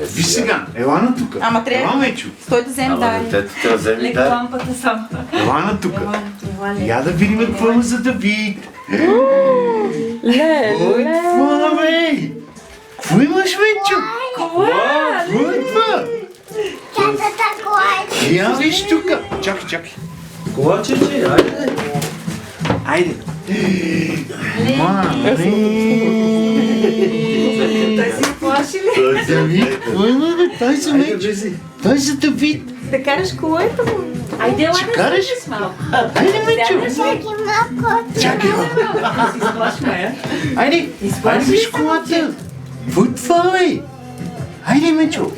Виж сега, ела на тук. Ама трябва. Ела, Мечо. Стой да вземем Ама Дари. детето трябва да вземе Леко да. лампата само. Ела на тук. Я да видим какво има за Давид. Ле, Ой, това, бе! Какво имаш, Мечо? Кола! Какво е това? Тятата кола. Я виж тук. Чакай. Колачече, айде. Айде. Той си плаши ли? Той се Давид, какво има, бе? Той за Мечо. Той за Давид. Да караш колето му. Айде, ладно, караш? слушай с малко. Айде, Мечо. Всеки малко. Чакай, Да си изплашва, я. айде. Айде, виж колата. Какво е това, бе? Айде, Мечо.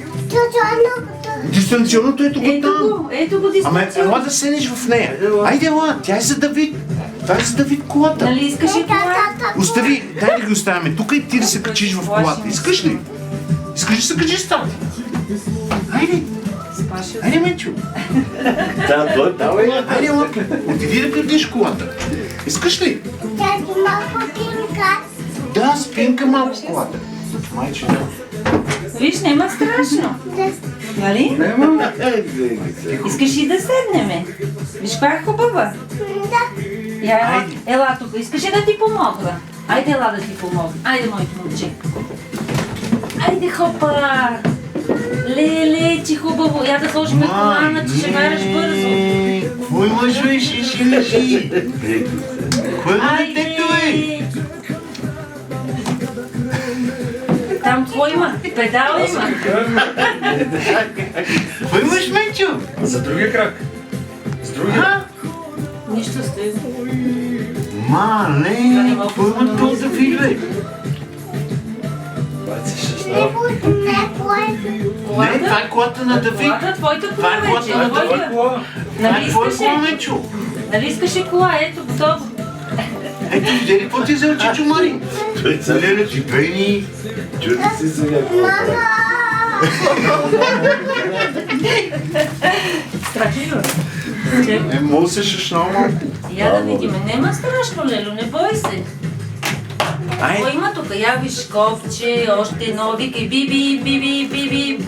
Дистанционното е тук там. Ето го Ама дистанционно. ела да седнеш в нея. Айде, ела, тя е за Давид. Това е за Давид колата. Нали искаш и кола? Остави, дай да ги оставяме тук и ти да се качиш в колата. Искаш ли? Искаш да се качиш с тати? Айде, Сплашил. айде, Мечо. Да, той там е. Айде, ела, отиди да крадеш колата. Искаш ли? Всеки малко тинка. Да, спинка малко в колата. Майче, да. Виж, нема страшно. Нали? Нема. Искаш и да седнеме. Виж, каква е хубава. Да. Я, ела, Айде. ела тук. Искаш ли да ти помогна? Айде, ела да ти помогна. Айде, моето момче. Айде, хопа. Леле, че хубаво. Я да сложим колана, че ще караш бързо. Какво имаш, бе? Ще лежи. Кое е детето, бе? Айде. Там какво има? Педал има. Какво имаш, Мечо? За другия крак. С другия. Нищо стои. Не, какво има то да види, бе? Не, това е колата на Давид. Колата, твоята Това кола е вече. колата на твоя. Давид. Това Нали е твоя искаш кола, ли? Мечо. Нали искаш ли кола? Ето, готово. Ето, видя ли какво ти е взел Чичо Мари? Леле, ти бени. Чуди си сега. Страхливо. Не мога да се шашнал малко. Я да видим. Нема страшно, Лело, не бой се. Какво Ай, има тук? Я виж ковче, още едно, викай биби.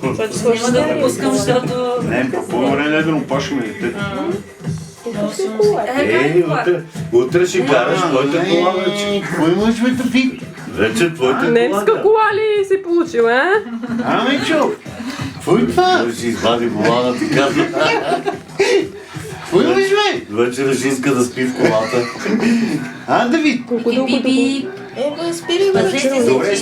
Няма да го пускам, защото... не, по-добре не да му пашаме детето. Утре ще караш твоята кола вече. Какво имаш, бе, Давид? Вече твоята кола. немска кола ли си получил, а? А, Мечо, какво е това? Той ще извади волана, ти казва. Какво имаш, бе? Вече ще иска да спи в колата. А, Давид? Биби. Спири, Пазете се, Добре, че